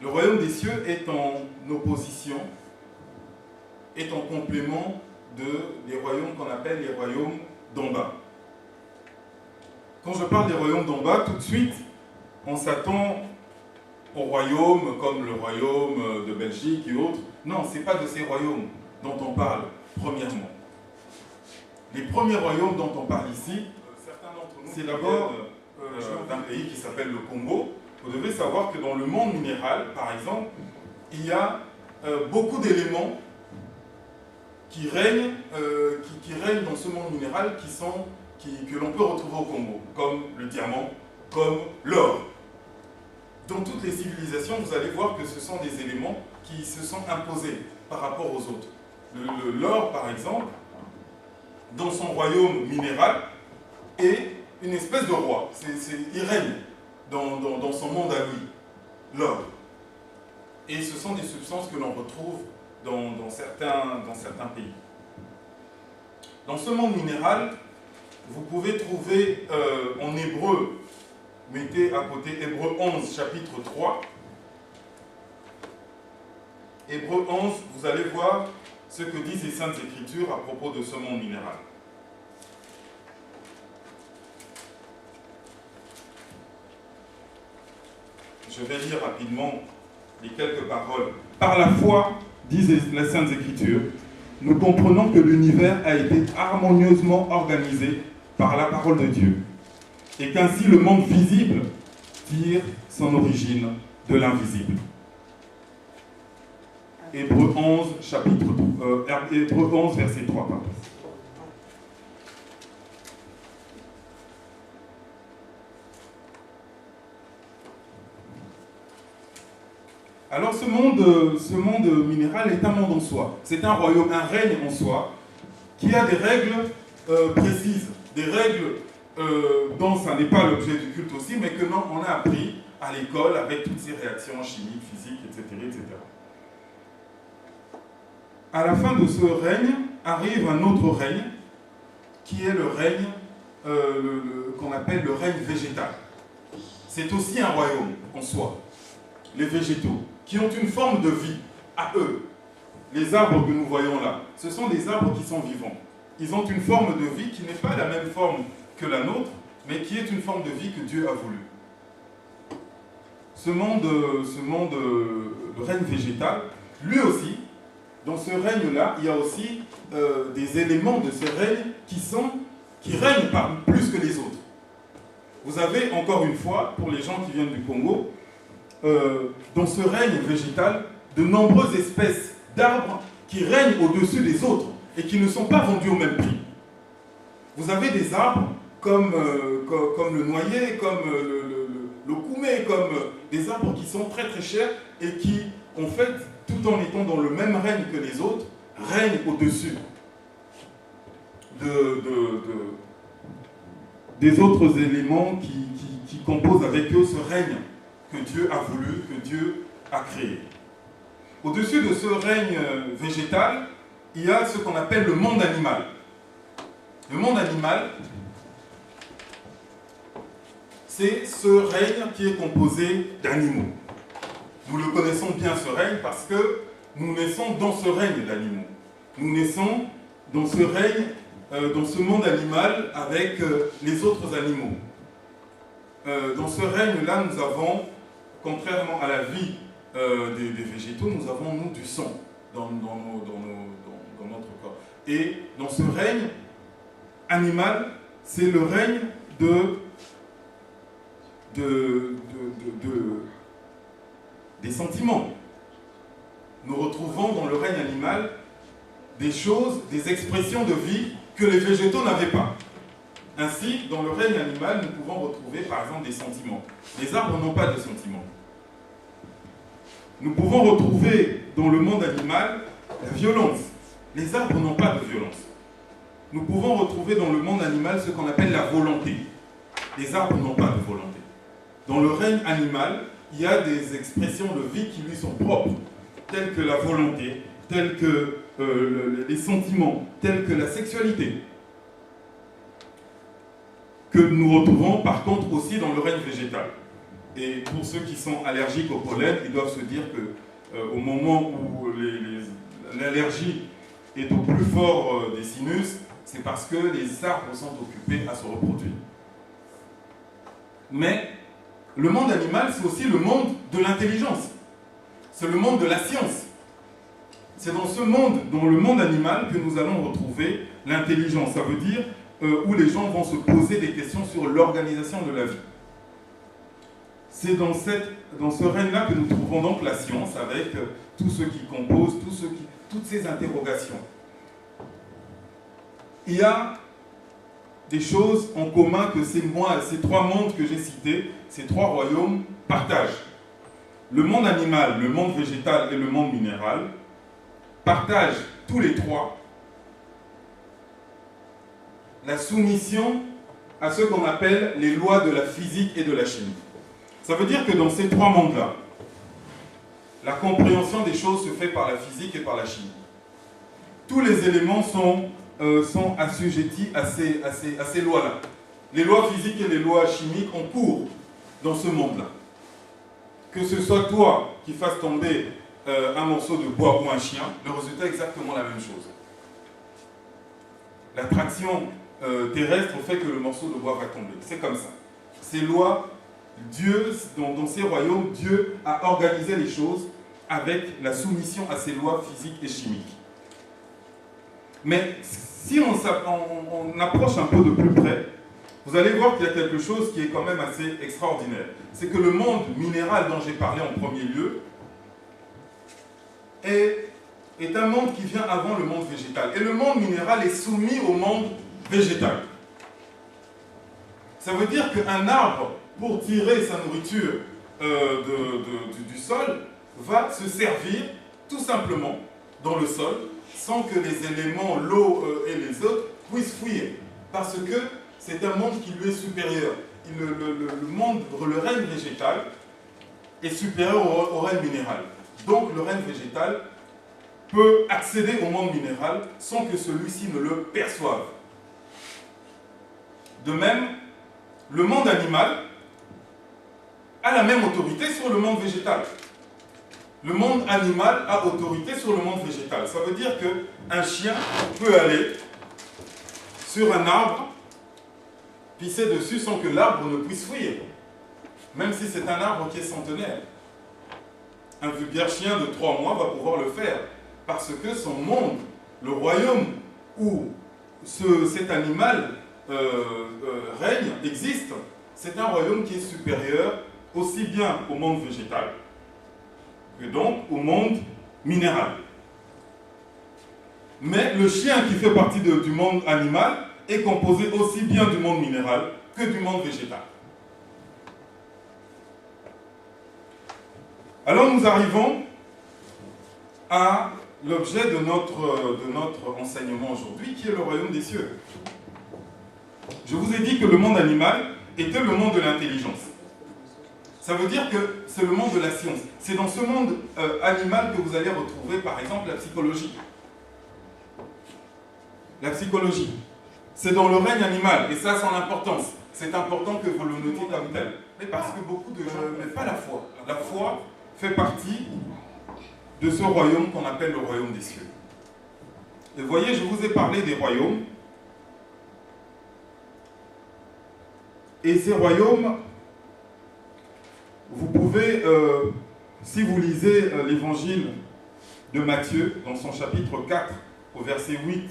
Le royaume des cieux est en opposition, est en complément des royaumes qu'on appelle les royaumes d'en bas. Quand je parle des royaumes d'en bas, tout de suite, on s'attend aux royaumes comme le royaume de Belgique et autres. Non, ce n'est pas de ces royaumes dont on parle, premièrement. Les premiers royaumes dont on parle ici, certains d'entre nous, c'est d'abord d'un pays qui s'appelle le Congo. Vous devez savoir que dans le monde minéral, par exemple, il y a beaucoup d'éléments qui règnent dans ce monde minéral que l'on peut retrouver au Congo, comme le diamant, comme l'or. Dans toutes les civilisations, vous allez voir que ce sont des éléments qui se sont imposés par rapport aux autres. L'or, par exemple, dans son royaume minéral, est une espèce de roi. Il règne dans son monde à lui, l'or. Et ce sont des substances que l'on retrouve dans certains pays. Dans ce monde minéral, vous pouvez trouver en hébreu, mettez à côté Hébreux 11, chapitre 3. Hébreux 11, vous allez voir ce que disent les Saintes Écritures à propos de ce monde minéral. Je vais lire rapidement les quelques paroles. Par la foi, disent les Saintes Écritures, nous comprenons que l'univers a été harmonieusement organisé par la parole de Dieu, et qu'ainsi le monde visible tire son origine de l'invisible. Hébreux 11, Hébreux 11, verset 3. Pardon. Alors ce monde minéral est un monde en soi. C'est un royaume, un règne en soi, qui a des règles précises, des règles dont ça n'est pas l'objet du culte aussi, mais que on a appris à l'école avec toutes ces réactions chimiques, physiques, etc., etc. À la fin de ce règne, arrive un autre règne, qui est le règne qu'on appelle le règne végétal. C'est aussi un royaume en soi. Les végétaux, qui ont une forme de vie à eux. Les arbres que nous voyons là, ce sont des arbres qui sont vivants. Ils ont une forme de vie qui n'est pas la même forme que la nôtre, mais qui est une forme de vie que Dieu a voulu. Ce monde, le règne végétal, lui aussi, dans ce règne-là, il y a aussi des éléments de ce règne qui règnent plus que les autres. Vous avez, encore une fois, pour les gens qui viennent du Congo, dans ce règne végétal, de nombreuses espèces d'arbres qui règnent au-dessus des autres et qui ne sont pas vendus au même prix. Vous avez des arbres comme le noyer, comme le koumé, comme des arbres qui sont très très chers et qui, en fait, tout en étant dans le même règne que les autres, règnent au-dessus des autres éléments qui composent avec eux ce règne que Dieu a voulu, que Dieu a créé. Au-dessus de ce règne végétal, il y a ce qu'on appelle le monde animal. Le monde animal, c'est ce règne qui est composé d'animaux. Nous le connaissons bien, ce règne, parce que nous naissons dans ce règne d'animaux. Nous naissons dans ce règne, dans ce monde animal avec les autres animaux. Dans ce règne-là, nous avons, contrairement à la vie des végétaux, nous avons, nous, du sang dans notre corps. Et dans ce règne animal, c'est le règne des sentiments. Nous retrouvons dans le règne animal des choses, des expressions de vie que les végétaux n'avaient pas. Ainsi, dans le règne animal, nous pouvons retrouver par exemple des sentiments. Les arbres n'ont pas de sentiments. Nous pouvons retrouver dans le monde animal la violence. Les arbres n'ont pas de violence. Nous pouvons retrouver dans le monde animal ce qu'on appelle la volonté. Les arbres n'ont pas de volonté. Dans le règne animal, il y a des expressions de vie qui lui sont propres, telles que la volonté, telles que les sentiments, telles que la sexualité, que nous retrouvons par contre aussi dans le règne végétal. Et pour ceux qui sont allergiques au pollen, ils doivent se dire que au moment où l'allergie est au plus fort des sinus, c'est parce que les arbres sont occupés à se reproduire. Mais le monde animal, c'est aussi le monde de l'intelligence. C'est le monde de la science. C'est dans ce monde, dans le monde animal, que nous allons retrouver l'intelligence. Ça veut dire où les gens vont se poser des questions sur l'organisation de la vie. C'est dans ce règne-là que nous trouvons donc la science, avec tout ce qui compose, toutes ces interrogations. Il y a des choses en commun que ces trois mondes que j'ai cités, ces trois royaumes, partagent. Le monde animal, le monde végétal et le monde minéral partagent tous les trois la soumission à ce qu'on appelle les lois de la physique et de la chimie. Ça veut dire que dans ces trois mondes-là, la compréhension des choses se fait par la physique et par la chimie. Tous les éléments sont assujettis à ces lois-là. Les lois physiques et les lois chimiques ont cours dans ce monde-là. Que ce soit toi qui fasses tomber un morceau de bois ou un chien, le résultat est exactement la même chose. L'attraction terrestre fait que le morceau de bois va tomber. C'est comme ça. Ces lois, Dieu, dans ces royaumes, Dieu a organisé les choses avec la soumission à ces lois physiques et chimiques. Mais si on approche un peu de plus près, vous allez voir qu'il y a quelque chose qui est quand même assez extraordinaire. C'est que le monde minéral dont j'ai parlé en premier lieu est un monde qui vient avant le monde végétal. Et le monde minéral est soumis au monde végétal. Ça veut dire qu'un arbre, pour tirer sa nourriture du sol, va se servir tout simplement dans le sol, sans que les éléments, l'eau et les autres, puissent fuir. Parce que c'est un monde qui lui est supérieur. Le règne végétal est supérieur au règne minéral. Donc le règne végétal peut accéder au monde minéral sans que celui-ci ne le perçoive. De même, le monde animal a la même autorité sur le monde végétal. Le monde animal a autorité sur le monde végétal. Ça veut dire qu'un chien peut aller sur un arbre, pisser dessus sans que l'arbre ne puisse fuir, même si c'est un arbre qui est centenaire. Un vulgaire chien de 3 mois va pouvoir le faire, parce que son monde, le royaume où cet animal règne, existe, c'est un royaume qui est supérieur aussi bien au monde végétal que donc au monde minéral. Mais le chien qui fait partie du monde animal est composé aussi bien du monde minéral que du monde végétal. Alors nous arrivons à l'objet de notre enseignement aujourd'hui, qui est le royaume des cieux. Je vous ai dit que le monde animal était le monde de l'intelligence. Ça veut dire que c'est le monde de la science. C'est dans ce monde animal que vous allez retrouver, par exemple, la psychologie. La psychologie, c'est dans le règne animal, et ça a son importance. C'est important que vous le notiez comme tel. Mais parce que beaucoup de gens, mais pas la foi. La foi fait partie de ce royaume qu'on appelle le royaume des cieux. Et vous voyez, je vous ai parlé des royaumes. Et ces royaumes, vous pouvez, si vous lisez l'évangile de Matthieu, dans son chapitre 4, au verset 8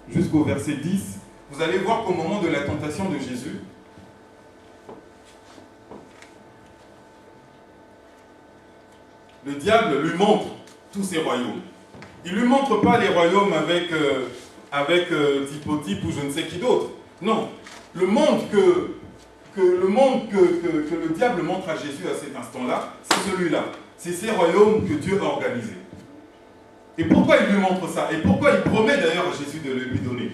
jusqu'au verset 10, vous allez voir qu'au moment de la tentation de Jésus, le diable lui montre tous ses royaumes. Il ne lui montre pas les royaumes avec Typotype ou je ne sais qui d'autre. Non. Le monde que le diable montre à Jésus à cet instant-là, c'est celui-là. C'est ces royaumes que Dieu a organisés. Et pourquoi il lui montre ça? Et pourquoi il promet d'ailleurs à Jésus de le lui donner?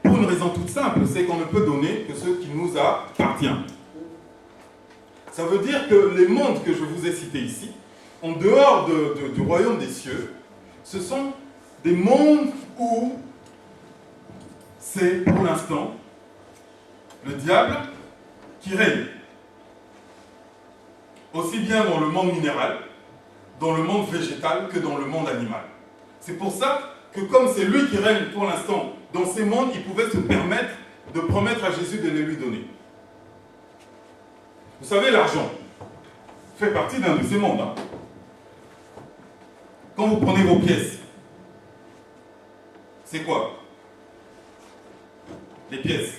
Pour une raison toute simple, c'est qu'on ne peut donner que ce qui nous appartient. Ça veut dire que les mondes que je vous ai cités ici, en dehors du royaume des cieux, ce sont des mondes où c'est pour l'instant le diable qui règne. aussi bien dans le monde minéral, dans le monde végétal que dans le monde animal. C'est pour ça que comme c'est lui qui règne pour l'instant dans ces mondes, il pouvait se permettre de promettre à Jésus de les lui donner. Vous savez, l'argent fait partie d'un de ces mondes. Hein. Quand vous prenez vos pièces, c'est quoi? Les pièces.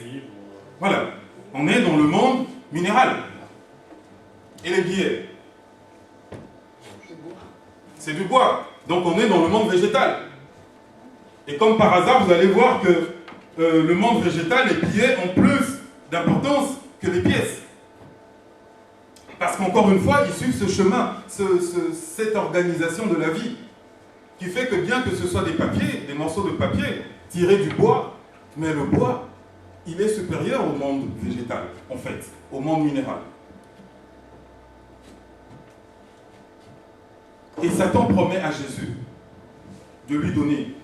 Voilà. On est dans le monde minéral. Et les billets? C'est du bois. Donc on est dans le monde végétal. Et comme par hasard, vous allez voir que le monde végétal, les billets ont plus d'importance que les pièces. Parce qu'encore une fois, ils suivent ce chemin, cette organisation de la vie, qui fait que bien que ce soit des papiers, des morceaux de papier tirés du bois, mais le bois, il est supérieur au monde végétal, en fait, au monde minéral. Et Satan promet à Jésus de lui donner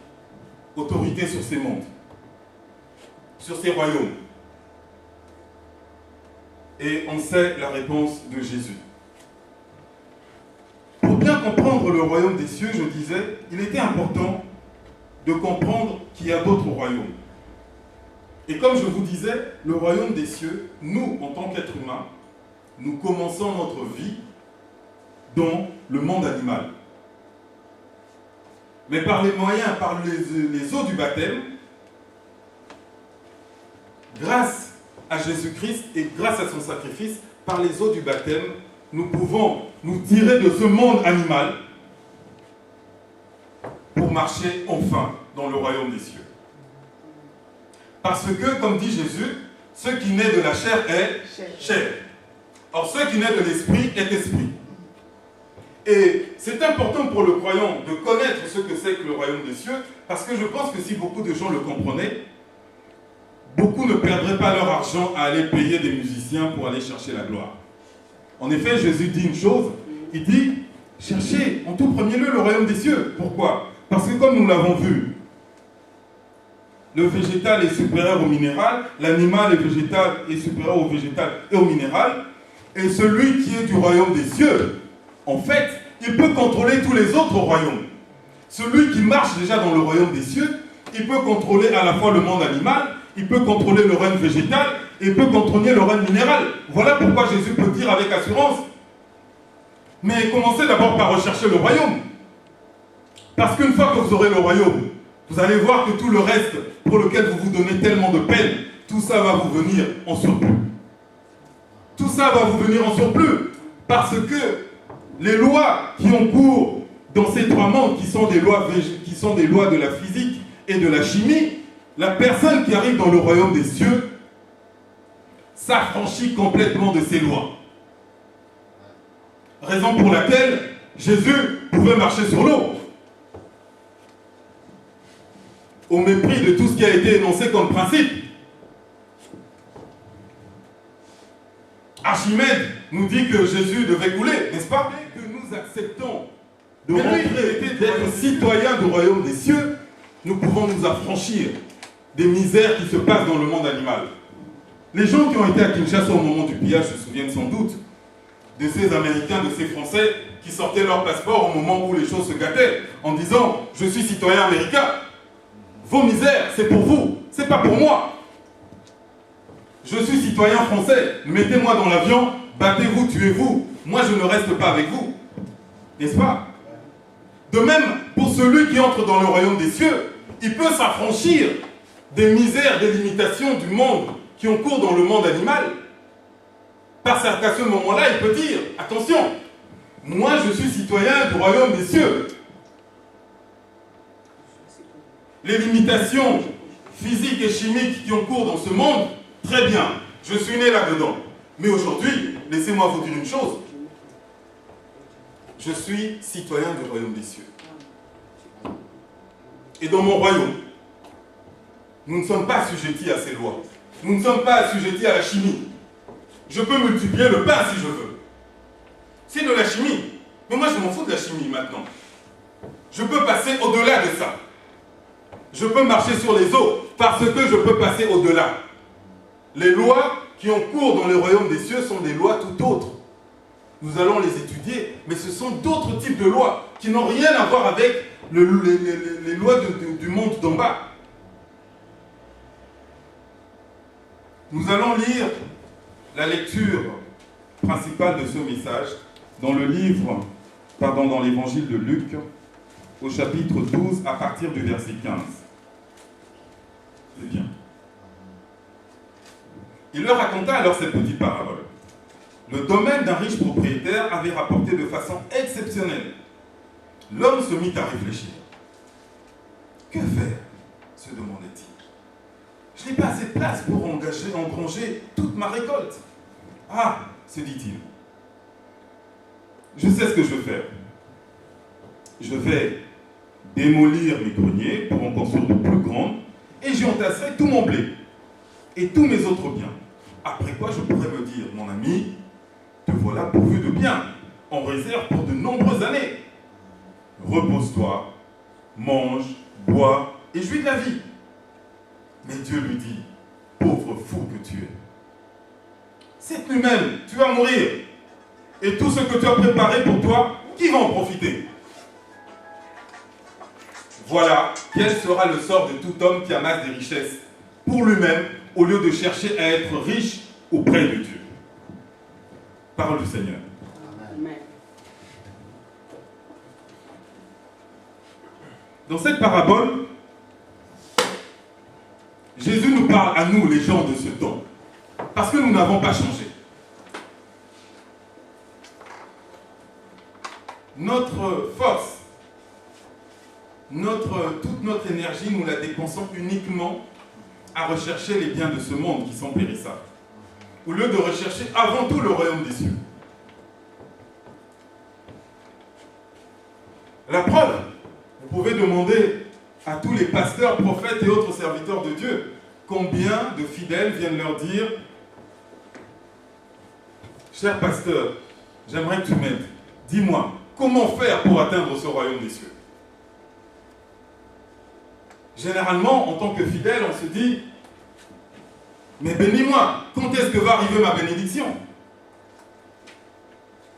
autorité sur ces mondes, sur ces royaumes. Et on sait la réponse de Jésus. Pour bien comprendre le royaume des cieux, je disais, il était important de comprendre qu'il y a d'autres royaumes. Et comme je vous disais, le royaume des cieux, nous, en tant qu'êtres humains, nous commençons notre vie dans le monde animal. Mais par les moyens, par les eaux du baptême, grâce à Jésus-Christ et grâce à son sacrifice, par les eaux du baptême, nous pouvons nous tirer de ce monde animal pour marcher enfin dans le royaume des cieux. Parce que, comme dit Jésus, ce qui naît de la chair est chair. Or, ce qui naît de l'esprit est esprit. Et c'est important pour le croyant de connaître ce que c'est que le royaume des cieux, parce que je pense que si beaucoup de gens le comprenaient, beaucoup ne perdraient pas leur argent à aller payer des musiciens pour aller chercher la gloire. En effet, Jésus dit une chose, il dit, cherchez en tout premier lieu le royaume des cieux. Pourquoi? Parce que comme nous l'avons vu, le végétal est supérieur au minéral, l'animal et végétal est supérieur au végétal et au minéral, et celui qui est du royaume des cieux, en fait, il peut contrôler tous les autres royaumes. Celui qui marche déjà dans le royaume des cieux, il peut contrôler à la fois le monde animal, il peut contrôler le règne végétal, et il peut contrôler le règne minéral. Voilà pourquoi Jésus peut dire avec assurance, mais commencez d'abord par rechercher le royaume. Parce qu'une fois que vous aurez le royaume, vous allez voir que tout le reste pour lequel vous vous donnez tellement de peine, tout ça va vous venir en surplus. Tout ça va vous venir en surplus. Parce que les lois qui ont cours dans ces trois mondes, qui sont des lois de la physique et de la chimie, la personne qui arrive dans le royaume des cieux s'affranchit complètement de ces lois. Raison pour laquelle Jésus pouvait marcher sur l'eau. Au mépris de tout ce qui a été énoncé comme principe. Archimède nous dit que Jésus devait couler, n'est-ce pas? Que nous acceptons de rentrer, d'être citoyens du royaume des cieux, nous pouvons nous affranchir des misères qui se passent dans le monde animal. Les gens qui ont été à Kinshasa au moment du pillage se souviennent sans doute de ces Américains, de ces Français qui sortaient leur passeport au moment où les choses se gâtaient, en disant « Je suis citoyen américain, vos misères, c'est pour vous, c'est pas pour moi. Je suis citoyen français, mettez-moi dans l'avion, battez-vous, tuez-vous, moi je ne reste pas avec vous. » N'est-ce pas? De même, pour celui qui entre dans le royaume des cieux, il peut s'affranchir des misères, des limitations du monde qui ont cours dans le monde animal. Parce qu'à ce moment-là, il peut dire, attention, moi je suis citoyen du royaume des cieux. Les limitations physiques et chimiques qui ont cours dans ce monde, très bien, je suis né là-dedans. Mais aujourd'hui, laissez-moi vous dire une chose. Je suis citoyen du royaume des cieux. Et dans mon royaume, nous ne sommes pas assujettis à ces lois. Nous ne sommes pas assujettis à la chimie. Je peux multiplier le pain si je veux. C'est de la chimie. Mais moi, je m'en fous de la chimie maintenant. Je peux passer au-delà de ça. Je peux marcher sur les eaux parce que je peux passer au-delà. Les lois qui ont cours dans le royaume des cieux sont des lois tout autres. Nous allons les étudier, mais ce sont d'autres types de lois qui n'ont rien à voir avec les lois du monde d'en bas. Nous allons lire la lecture principale de ce message dans le livre, dans l'évangile de Luc, au chapitre 12, à partir du verset 15. C'est bien. Il leur raconta alors cette petite parabole. Le domaine d'un riche propriétaire avait rapporté de façon exceptionnelle. L'homme se mit à réfléchir. Que faire se demandait-il. Je n'ai pas assez de place pour engranger toute ma récolte. Ah, se dit-il. Je sais ce que je vais faire. Je vais démolir mes greniers pour en construire de plus grandes et j'y entasserai tout mon blé et tous mes autres biens. Après quoi, je pourrais me dire, mon ami, te voilà pourvu de biens, en réserve pour de nombreuses années. Repose-toi, mange, bois et jouis de la vie. Mais Dieu lui dit, pauvre fou que tu es. Cette nuit même, tu vas mourir. Et tout ce que tu as préparé pour toi, qui va en profiter? Voilà quel sera le sort de tout homme qui amasse des richesses pour lui-même, au lieu de chercher à être riche auprès de Dieu. Parole du Seigneur. Amen. Dans cette parabole, Jésus nous parle à nous, les gens de ce temps, parce que nous n'avons pas changé. Notre force, toute notre énergie, nous la dépensons uniquement à rechercher les biens de ce monde qui sont périssables, au lieu de rechercher avant tout le royaume des cieux. La preuve, vous pouvez demander à tous les pasteurs, prophètes et autres serviteurs de Dieu combien de fidèles viennent leur dire « Cher pasteur, j'aimerais que tu m'aides. Dis-moi, comment faire pour atteindre ce royaume des cieux ?» Généralement, en tant que fidèle, on se dit « Mais bénis-moi, quand est-ce que va arriver ma bénédiction ?»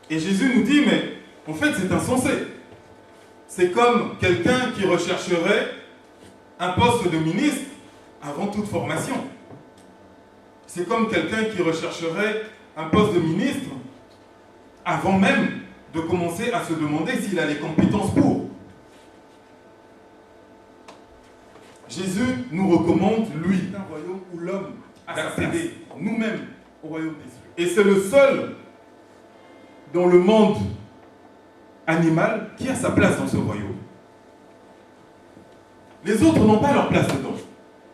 Et Jésus nous dit « Mais en fait, c'est insensé. C'est comme quelqu'un qui rechercherait un poste de ministre avant toute formation. C'est comme quelqu'un qui rechercherait un poste de ministre avant même de commencer à se demander s'il a les compétences pour. » Jésus nous recommande, lui, un royaume où l'homme a accédé nous-mêmes au royaume des cieux. Et c'est le seul dans le monde animal qui a sa place dans ce royaume. Les autres n'ont pas leur place dedans.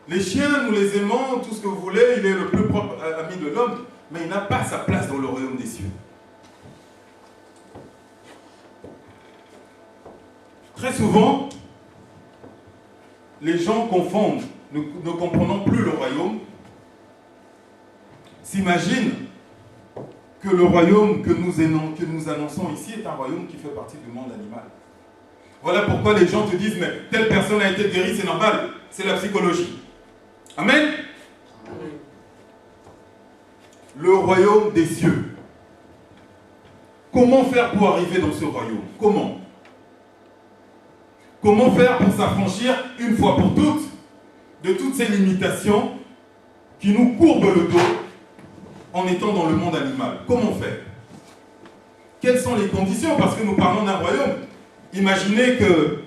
Les chiens, nous les aimons, tout ce que vous voulez, il est le plus propre ami de l'homme, mais il n'a pas sa place dans le royaume des cieux. Très souvent, les gens confondent, ne comprenant plus le royaume, s'imaginent que le royaume que nous annonçons ici est un royaume qui fait partie du monde animal. Voilà pourquoi les gens te disent, mais telle personne a été guérie, c'est normal, c'est la psychologie. Amen. Amen. Le royaume des cieux. Comment faire pour arriver dans ce royaume? Comment? Comment faire pour s'affranchir une fois pour toutes de toutes ces limitations qui nous courbent le dos en étant dans le monde animal? Comment faire? Quelles sont les conditions? Parce que nous parlons d'un royaume. Imaginez que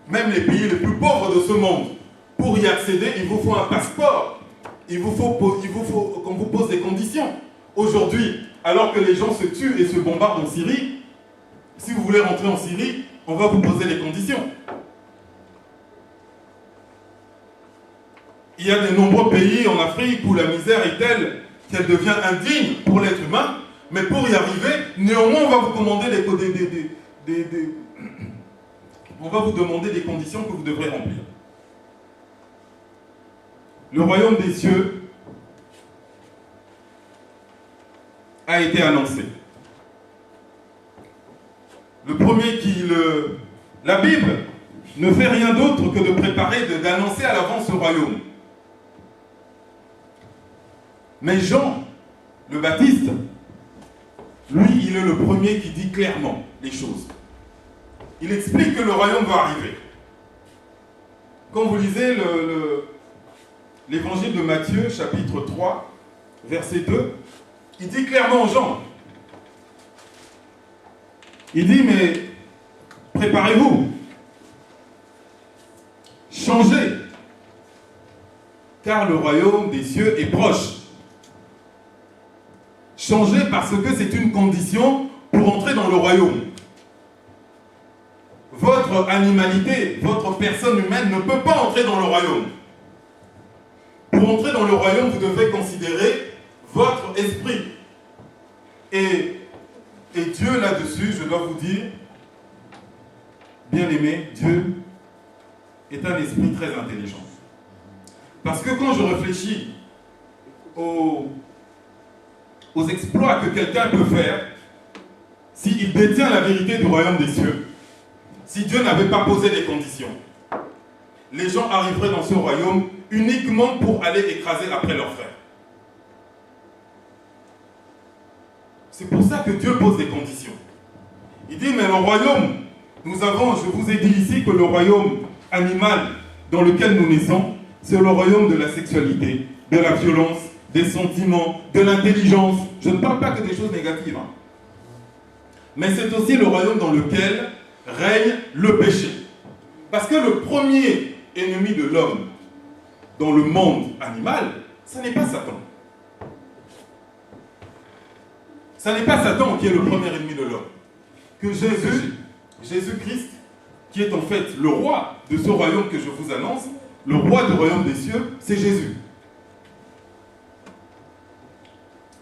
même les pays les plus pauvres de ce monde, pour y accéder, il vous faut un passeport. Il vous faut qu'on vous pose des conditions. Aujourd'hui, alors que les gens se tuent et se bombardent en Syrie, si vous voulez rentrer en Syrie, on va vous poser les conditions. Il y a de nombreux pays en Afrique où la misère est telle qu'elle devient indigne pour l'être humain, mais pour y arriver, néanmoins, on va vous commander on va vous demander des conditions que vous devrez remplir. Le royaume des cieux a été annoncé. Le premier la Bible ne fait rien d'autre que de préparer, d'annoncer à l'avance ce royaume. Mais Jean, le Baptiste, lui, il est le premier qui dit clairement les choses. Il explique que le royaume va arriver. Quand vous lisez l'évangile de Matthieu, chapitre 3, verset 2, il dit clairement aux gens, il dit, mais préparez-vous, changez, car le royaume des cieux est proche. Changez parce que c'est une condition pour entrer dans le royaume. Votre animalité, votre personne humaine ne peut pas entrer dans le royaume. Pour entrer dans le royaume, vous devez considérer votre esprit. Et Dieu, là-dessus, je dois vous dire, bien-aimé, Dieu est un esprit très intelligent. Parce que quand je réfléchis aux exploits que quelqu'un peut faire, s'il détient la vérité du royaume des cieux, si Dieu n'avait pas posé les conditions, les gens arriveraient dans ce royaume uniquement pour aller écraser après leurs frères. C'est pour ça que Dieu pose des conditions. Il dit, mais le royaume, je vous ai dit ici que le royaume animal dans lequel nous naissons, c'est le royaume de la sexualité, de la violence, des sentiments, de l'intelligence. Je ne parle pas que des choses négatives. Mais c'est aussi le royaume dans lequel règne le péché. Parce que le premier ennemi de l'homme dans le monde animal, ce n'est pas Satan. Ce n'est pas Satan qui est le premier ennemi de l'homme. Que Jésus-Christ, qui est en fait le roi de ce royaume que je vous annonce, le roi du royaume des cieux, c'est Jésus.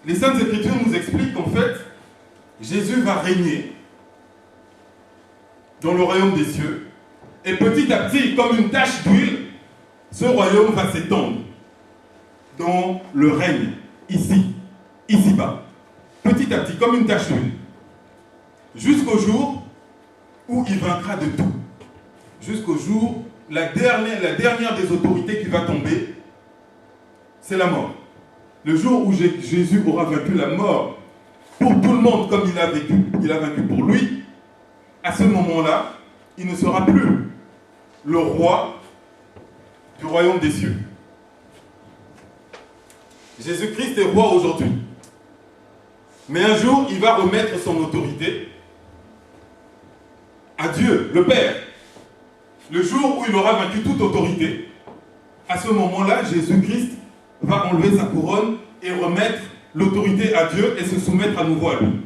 Les Saintes Écritures nous expliquent qu'en fait, Jésus va régner dans le royaume des cieux, et petit à petit, comme une tache d'huile, ce royaume va s'étendre dans le règne, ici-bas. Petit à petit, comme une tache d'huile. Jusqu'au jour où il vaincra de tout. Jusqu'au jour, la dernière des autorités qui va tomber, c'est la mort. Le jour où Jésus aura vaincu la mort pour tout le monde comme il a vaincu pour lui, à ce moment-là, il ne sera plus le roi du royaume des cieux. Jésus-Christ est roi aujourd'hui. Mais un jour, il va remettre son autorité à Dieu, le Père. Le jour où il aura vaincu toute autorité, à ce moment-là, Jésus-Christ va enlever sa couronne et remettre l'autorité à Dieu et se soumettre à nouveau à lui.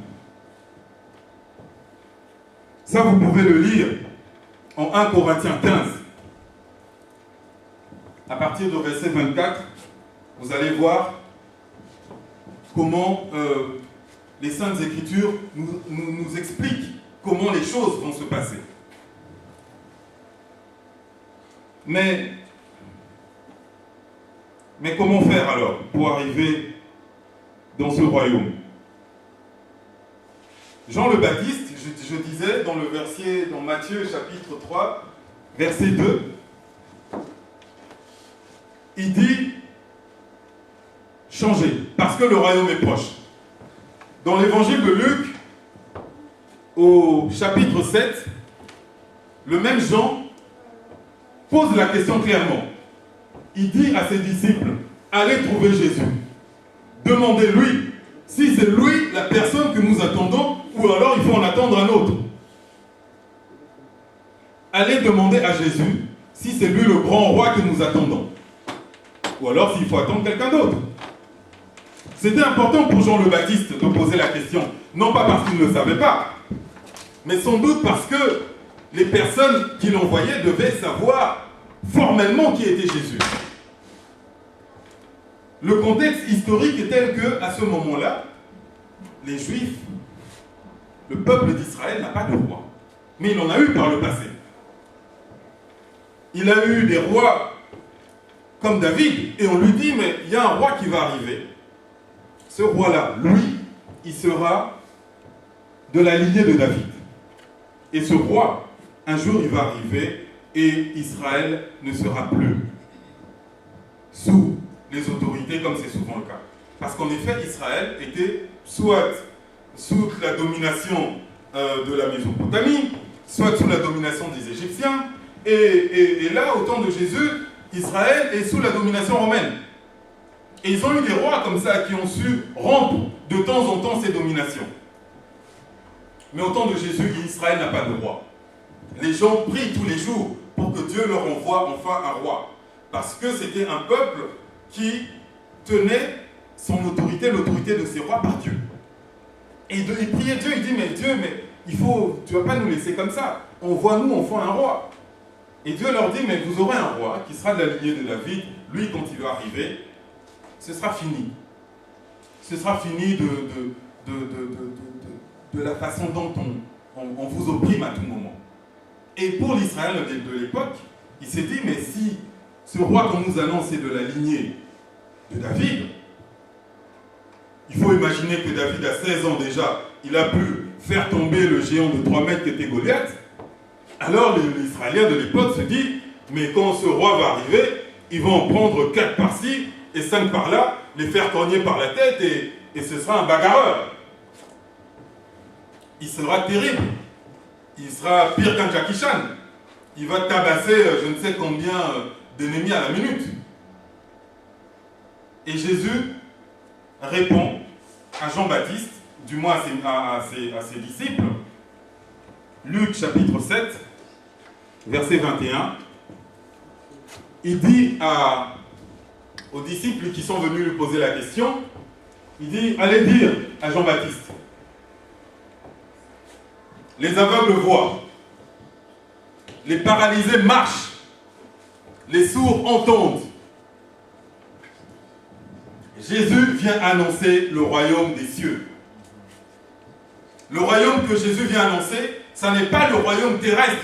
Ça, vous pouvez le lire en 1 Corinthiens 15. À partir du verset 24, vous allez voir comment les Saintes Écritures nous expliquent comment les choses vont se passer. Mais comment faire alors pour arriver dans ce royaume? Jean le Baptiste, je disais dans Matthieu chapitre 3, verset 2, il dit changez, parce que le royaume est proche. Dans l'évangile de Luc, au chapitre 7, le même Jean pose la question clairement. Il dit à ses disciples, allez trouver Jésus. Demandez-lui si c'est lui la personne que nous attendons ou alors il faut en attendre un autre. Allez demander à Jésus si c'est lui le grand roi que nous attendons. Ou alors s'il faut attendre quelqu'un d'autre. C'était important pour Jean le Baptiste de poser la question. Non pas parce qu'il ne le savait pas, mais sans doute parce que les personnes qui l'envoyaient devaient savoir formellement qui était Jésus. Le contexte historique est tel que, à ce moment-là, les Juifs, le peuple d'Israël n'a pas de roi. Mais il en a eu par le passé. Il a eu des rois comme David, et on lui dit, mais il y a un roi qui va arriver. Ce roi-là, lui, il sera de la lignée de David. Et ce roi, un jour, il va arriver, et Israël ne sera plus sous les autorités comme c'est souvent le cas. Parce qu'en effet, Israël était soit sous la domination de la Mésopotamie, soit sous la domination des Égyptiens. Et là, au temps de Jésus, Israël est sous la domination romaine. Et ils ont eu des rois comme ça qui ont su rompre de temps en temps ces dominations. Mais au temps de Jésus, Israël n'a pas de roi. Les gens prient tous les jours pour que Dieu leur envoie enfin un roi. Parce que c'était un peuple qui tenait son autorité, l'autorité de ses rois par Dieu. Et il priait Dieu, il dit, mais Dieu, mais tu ne vas pas nous laisser comme ça. Envoie-nous enfin un roi. Et Dieu leur dit, mais vous aurez un roi qui sera de la lignée de David. Lui, quand il va arriver, ce sera fini. Ce sera fini de la façon dont on vous opprime à tout moment. Et pour l'Israël de l'époque, il s'est dit, mais si ce roi qu'on nous annonce est de la lignée de David, il faut imaginer que David, à 16 ans déjà, il a pu faire tomber le géant de 3 mètres qui était Goliath. Alors les Israéliens de l'époque se disent, mais quand ce roi va arriver, ils vont en prendre 4 par-ci et 5 par-là, les faire cogner par la tête et ce sera un bagarreur. Il sera terrible. Il sera pire qu'un Jackie Chan. Il va tabasser je ne sais combien d'ennemis à la minute. Et Jésus répond à Jean-Baptiste, du moins à ses disciples, Luc chapitre 7, verset 21, il dit aux disciples qui sont venus lui poser la question, il dit, allez dire à Jean-Baptiste, les aveugles voient, les paralysés marchent, les sourds entendent. Jésus vient annoncer le royaume des cieux. Le royaume que Jésus vient annoncer, ce n'est pas le royaume terrestre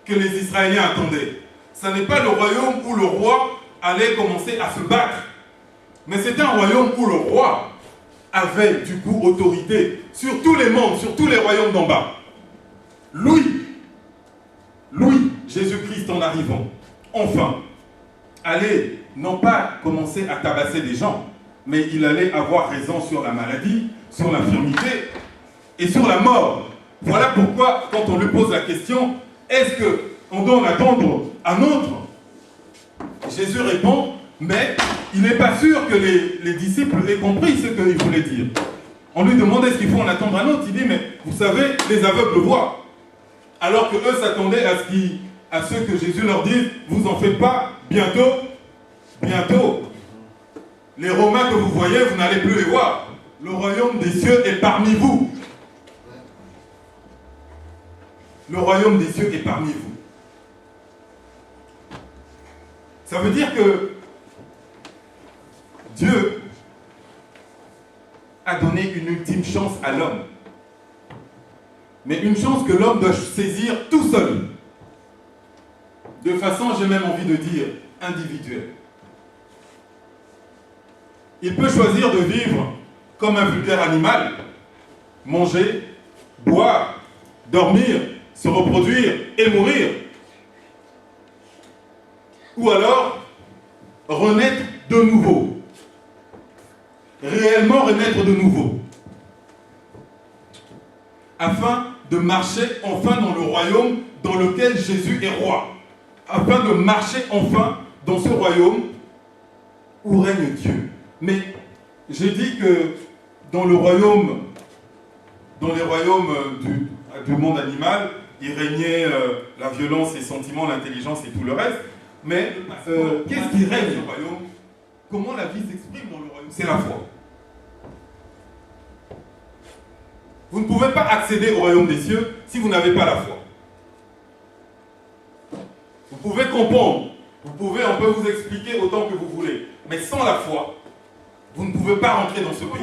que les Israéliens attendaient. Ce n'est pas le royaume où le roi allait commencer à se battre. Mais c'était un royaume où le roi avait du coup autorité sur tous les mondes, sur tous les royaumes d'en bas. Lui, Jésus-Christ en arrivant, enfin, allait non pas commencer à tabasser des gens, mais il allait avoir raison sur la maladie, sur l'infirmité et sur la mort. Voilà pourquoi, quand on lui pose la question, est-ce qu'on doit en attendre un autre? Jésus répond, mais il n'est pas sûr que les disciples aient compris ce qu'il voulait dire. On lui demande est-ce qu'il faut en attendre un autre? Il dit, mais vous savez, les aveugles voient. Alors que eux s'attendaient à ce que Jésus leur dise, vous en faites pas, bientôt, les Romains que vous voyez, vous n'allez plus les voir. Le royaume des cieux est parmi vous. Le royaume des cieux est parmi vous. Ça veut dire que Dieu a donné une ultime chance à l'homme. Mais une chance que l'homme doit saisir tout seul. De façon, j'ai même envie de dire, individuelle. Il peut choisir de vivre comme un vulgaire animal, manger, boire, dormir, se reproduire et mourir. Ou alors, renaître de nouveau. Réellement renaître de nouveau. Afin de marcher enfin dans le royaume dans lequel Jésus est roi. Afin de marcher enfin dans ce royaume où règne Dieu. Mais j'ai dit que dans les royaumes du monde animal, il régnait la violence, les sentiments, l'intelligence et tout le reste. Mais qu'est-ce qui règne au royaume? Comment la vie s'exprime dans le royaume? C'est la foi. Vous ne pouvez pas accéder au royaume des cieux si vous n'avez pas la foi. Vous pouvez comprendre, on peut vous expliquer autant que vous voulez, mais sans la foi, vous ne pouvez pas rentrer dans ce pays.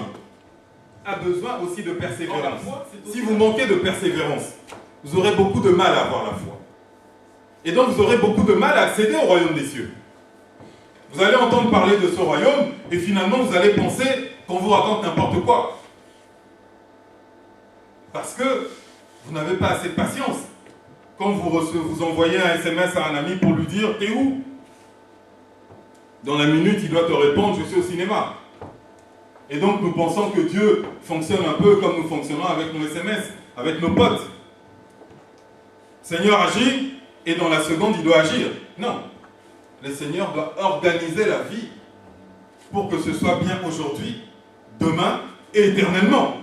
A besoin aussi de persévérance. Si vous manquez de persévérance, vous aurez beaucoup de mal à avoir la foi. Et donc vous aurez beaucoup de mal à accéder au royaume des cieux. Vous allez entendre parler de ce royaume et finalement vous allez penser qu'on vous raconte n'importe quoi. Parce que vous n'avez pas assez de patience. Quand vous envoyez un SMS à un ami pour lui dire « T'es où ?» Dans la minute, il doit te répondre « Je suis au cinéma ». Et donc nous pensons que Dieu fonctionne un peu comme nous fonctionnons avec nos SMS, avec nos potes. Seigneur agit, et dans la seconde, il doit agir. Non. Le Seigneur doit organiser la vie pour que ce soit bien aujourd'hui, demain et éternellement.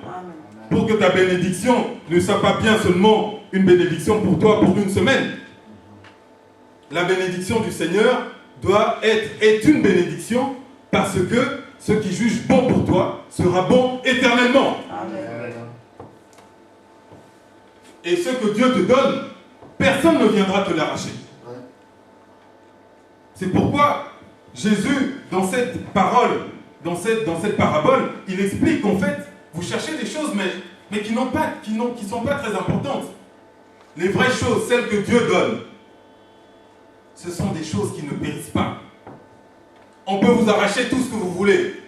Pour que ta bénédiction ne soit pas bien seulement une bénédiction pour toi pour une semaine. La bénédiction du Seigneur est une bénédiction parce que ce qui juge bon pour toi sera bon éternellement. Amen. Et ce que Dieu te donne, personne ne viendra te l'arracher. C'est pourquoi Jésus, dans cette parole, dans cette parabole, il explique qu'en fait, vous cherchez des choses, mais qui ne sont pas très importantes. Les vraies choses, celles que Dieu donne, ce sont des choses qui ne périssent pas. On peut vous arracher tout ce que vous voulez.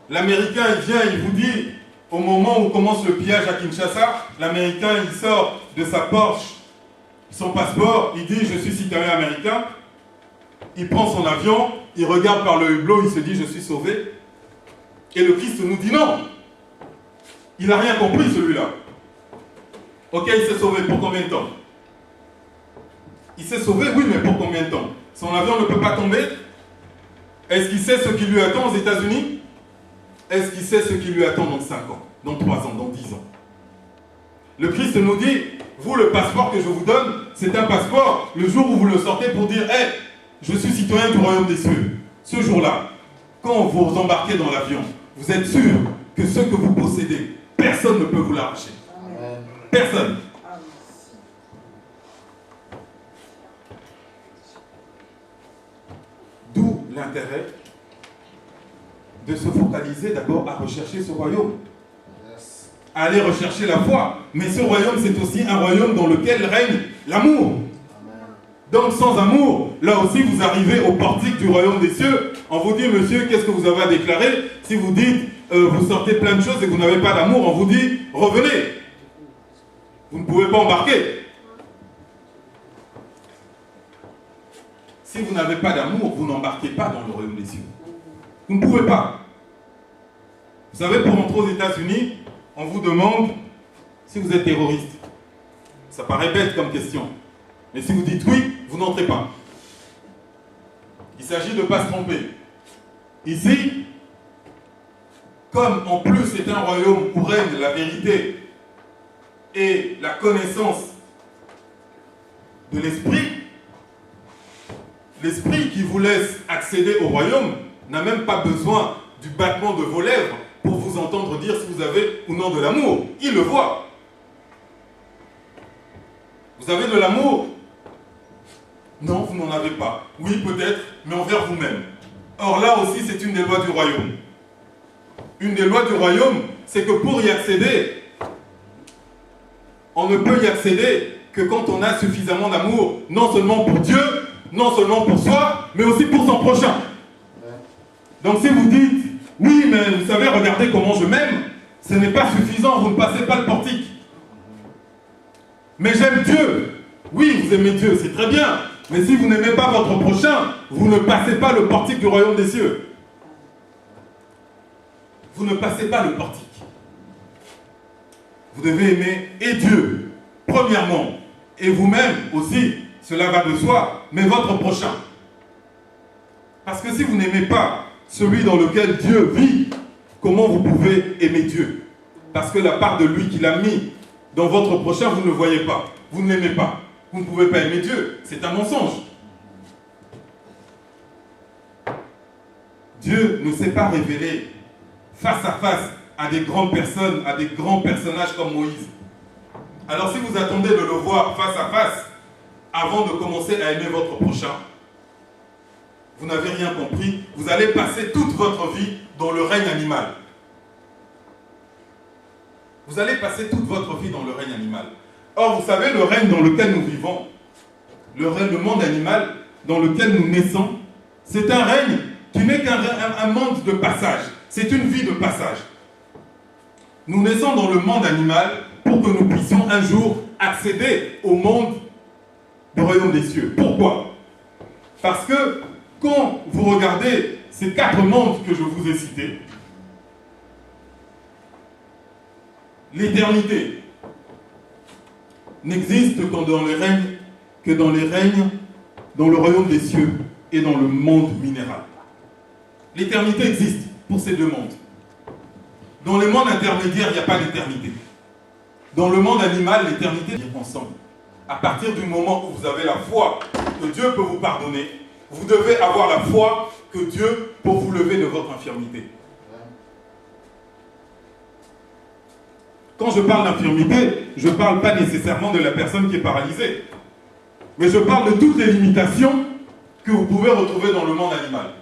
L'Américain, il vient, il vous dit, au moment où commence le pillage à Kinshasa, l'Américain, il sort de sa Porsche, son passeport, il dit, je suis citoyen américain. Il prend son avion, il regarde par le hublot, il se dit, je suis sauvé. Et le Christ nous dit non. Il n'a rien compris, celui-là. Ok, il s'est sauvé pour combien de temps? Il s'est sauvé, oui, mais pour combien de temps? Son avion ne peut pas tomber? Est-ce qu'il sait ce qui lui attend aux États-Unis? Est-ce qu'il sait ce qui lui attend dans 5 ans, dans 3 ans, dans 10 ans? Le Christ nous dit, vous, le passeport que je vous donne, c'est un passeport le jour où vous le sortez pour dire, hey, je suis citoyen du royaume des cieux. Ce jour-là, quand vous embarquez dans l'avion, vous êtes sûr que ce que vous possédez, personne ne peut vous l'arracher. Personne. D'où l'intérêt de se focaliser d'abord à rechercher ce royaume. À aller rechercher la foi. Mais ce royaume, c'est aussi un royaume dans lequel règne l'amour. Donc sans amour, là aussi vous arrivez au portique du royaume des cieux. On vous dit, monsieur, qu'est-ce que vous avez à déclarer? Si vous dites, vous sortez plein de choses et que vous n'avez pas d'amour, on vous dit, revenez. Vous ne pouvez pas embarquer. Si vous n'avez pas d'amour, vous n'embarquez pas dans le royaume des cieux. Vous ne pouvez pas. Vous savez, pour entrer aux États-Unis, on vous demande si vous êtes terroriste. Ça paraît bête comme question. Mais si vous dites oui, vous n'entrez pas. Il s'agit de ne pas se tromper. Ici, comme en plus c'est un royaume où règne la vérité et la connaissance de l'esprit, l'esprit qui vous laisse accéder au royaume n'a même pas besoin du battement de vos lèvres pour vous entendre dire si vous avez ou non de l'amour. Il le voit. Vous avez de l'amour? Non, vous n'en avez pas. Oui, peut-être, mais envers vous-même. Or là aussi, c'est une des lois du royaume. Une des lois du royaume, c'est que pour y accéder, on ne peut y accéder que quand on a suffisamment d'amour, non seulement pour Dieu, non seulement pour soi, mais aussi pour son prochain. Donc si vous dites, oui, mais vous savez, regardez comment je m'aime, ce n'est pas suffisant, vous ne passez pas le portique. Mais j'aime Dieu. Oui, vous aimez Dieu, c'est très bien. Mais si vous n'aimez pas votre prochain, vous ne passez pas le portique du royaume des cieux. Vous ne passez pas le portique. Vous devez aimer et Dieu, premièrement, et vous-même aussi, cela va de soi, mais votre prochain. Parce que si vous n'aimez pas celui dans lequel Dieu vit, comment vous pouvez aimer Dieu? Parce que la part de lui qu'il a mis dans votre prochain, vous ne le voyez pas. Vous ne l'aimez pas. Vous ne pouvez pas aimer Dieu. C'est un mensonge. Dieu ne s'est pas révélé face à face à des grandes personnes, à des grands personnages comme Moïse. Alors si vous attendez de le voir face à face avant de commencer à aimer votre prochain, vous n'avez rien compris. Vous allez passer toute votre vie dans le règne animal. Vous allez passer toute votre vie dans le règne animal. Or, vous savez, le règne dans lequel nous vivons, le monde animal dans lequel nous naissons, c'est un règne qui n'est qu'un monde de passage. C'est une vie de passage. Nous naissons dans le monde animal pour que nous puissions un jour accéder au monde du royaume des cieux. Pourquoi? Parce que quand vous regardez ces 4 mondes que je vous ai cités, l'éternité n'existe que dans les règnes, dans le royaume des cieux et dans le monde minéral. L'éternité existe pour ces deux mondes. Dans le monde intermédiaire, il n'y a pas d'éternité. Dans le monde animal, l'éternité vient ensemble. À partir du moment où vous avez la foi que Dieu peut vous pardonner, vous devez avoir la foi que Dieu peut vous lever de votre infirmité. Quand je parle d'infirmité, je ne parle pas nécessairement de la personne qui est paralysée. Mais je parle de toutes les limitations que vous pouvez retrouver dans le monde animal.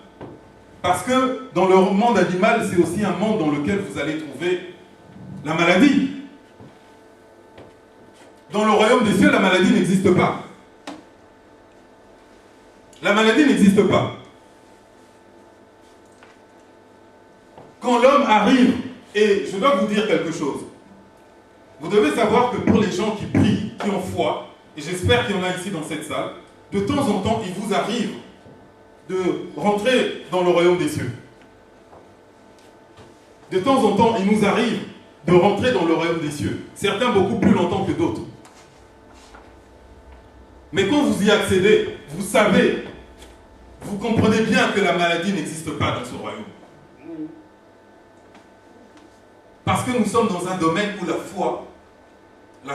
Parce que dans le monde animal, c'est aussi un monde dans lequel vous allez trouver la maladie. Dans le royaume des cieux, la maladie n'existe pas. La maladie n'existe pas. Quand l'homme arrive, et je dois vous dire quelque chose, vous devez savoir que pour les gens qui prient, qui ont foi, et j'espère qu'il y en a ici dans cette salle, de temps en temps, il vous arrive de rentrer dans le royaume des cieux. De temps en temps, il nous arrive de rentrer dans le royaume des cieux. Certains beaucoup plus longtemps que d'autres. Mais quand vous y accédez, vous savez, vous comprenez bien que la maladie n'existe pas dans ce royaume. Parce que nous sommes dans un domaine où la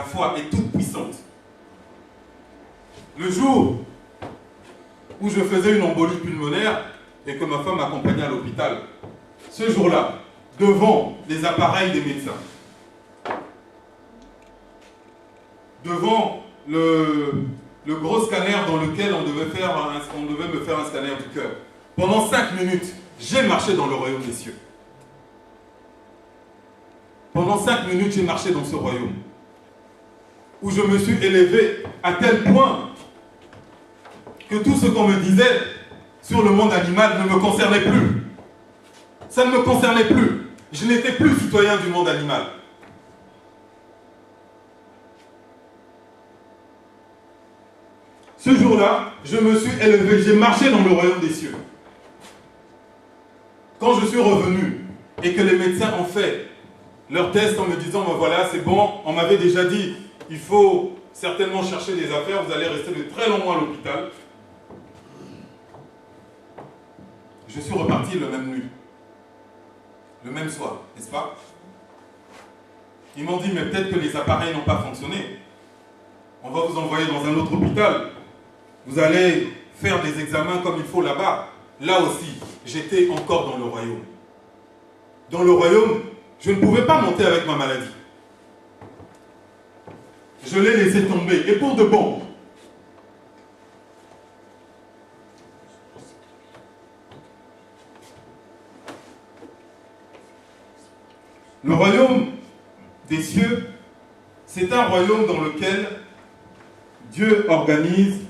foi est toute puissante. Le jour où je faisais une embolie pulmonaire et que ma femme m'accompagnait à l'hôpital, ce jour-là, devant les appareils des médecins, devant le gros scanner dans lequel on devait me faire un scanner du cœur, pendant 5 minutes, j'ai marché dans le royaume des cieux. Pendant 5 minutes, j'ai marché dans ce royaume, où je me suis élevé à tel point que tout ce qu'on me disait sur le monde animal ne me concernait plus. Ça ne me concernait plus. Je n'étais plus citoyen du monde animal. Ce jour-là, je me suis élevé, j'ai marché dans le royaume des cieux. Quand je suis revenu et que les médecins ont fait leur test en me disant, ben voilà, c'est bon, on m'avait déjà dit, il faut certainement chercher des affaires, vous allez rester de très longs mois à l'hôpital. Je suis reparti le même nuit, le même soir, n'est-ce pas? Ils m'ont dit, mais peut-être que les appareils n'ont pas fonctionné. On va vous envoyer dans un autre hôpital. Vous allez faire des examens comme il faut là-bas. Là aussi, j'étais encore dans le royaume. Dans le royaume, je ne pouvais pas monter avec ma maladie. Je l'ai laissé tomber, et pour de bon. Le royaume des cieux, c'est un royaume dans lequel Dieu organise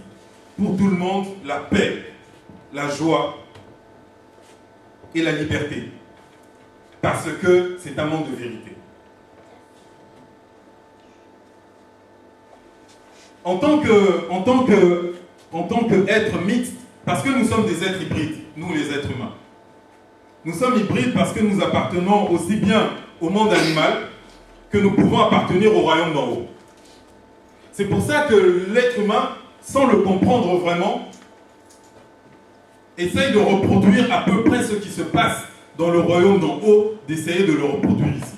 pour tout le monde la paix, la joie et la liberté. Parce que c'est un monde de vérité. En tant qu'être mixte, parce que nous sommes des êtres hybrides, nous les êtres humains. Nous sommes hybrides parce que nous appartenons aussi bien au monde animal que nous pouvons appartenir au royaume d'en haut. C'est pour ça que l'être humain, sans le comprendre vraiment, essaye de reproduire à peu près ce qui se passe dans le royaume d'en haut, d'essayer de le reproduire ici.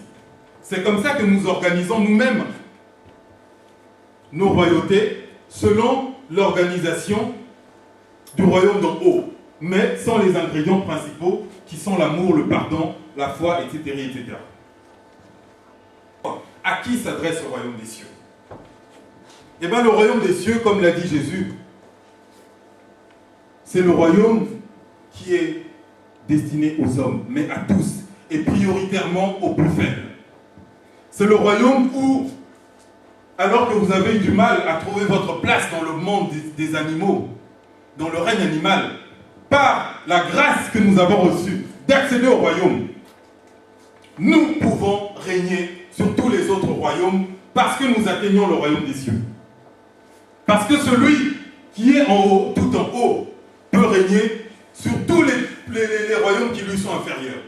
C'est comme ça que nous organisons nous-mêmes nos royautés selon l'organisation du royaume d'en haut, mais sans les ingrédients principaux qui sont l'amour, le pardon, la foi, etc., etc. À qui s'adresse le royaume des cieux? Eh bien, le royaume des cieux, comme l'a dit Jésus, c'est le royaume qui est destiné aux hommes, mais à tous, et prioritairement aux plus faibles. C'est le royaume où, alors que vous avez eu du mal à trouver votre place dans le monde des animaux, dans le règne animal, par la grâce que nous avons reçue d'accéder au royaume, nous pouvons régner sur tous les autres royaumes parce que nous atteignons le royaume des cieux. Parce que celui qui est en haut, tout en haut, peut régner sur tous les royaumes qui lui sont inférieurs.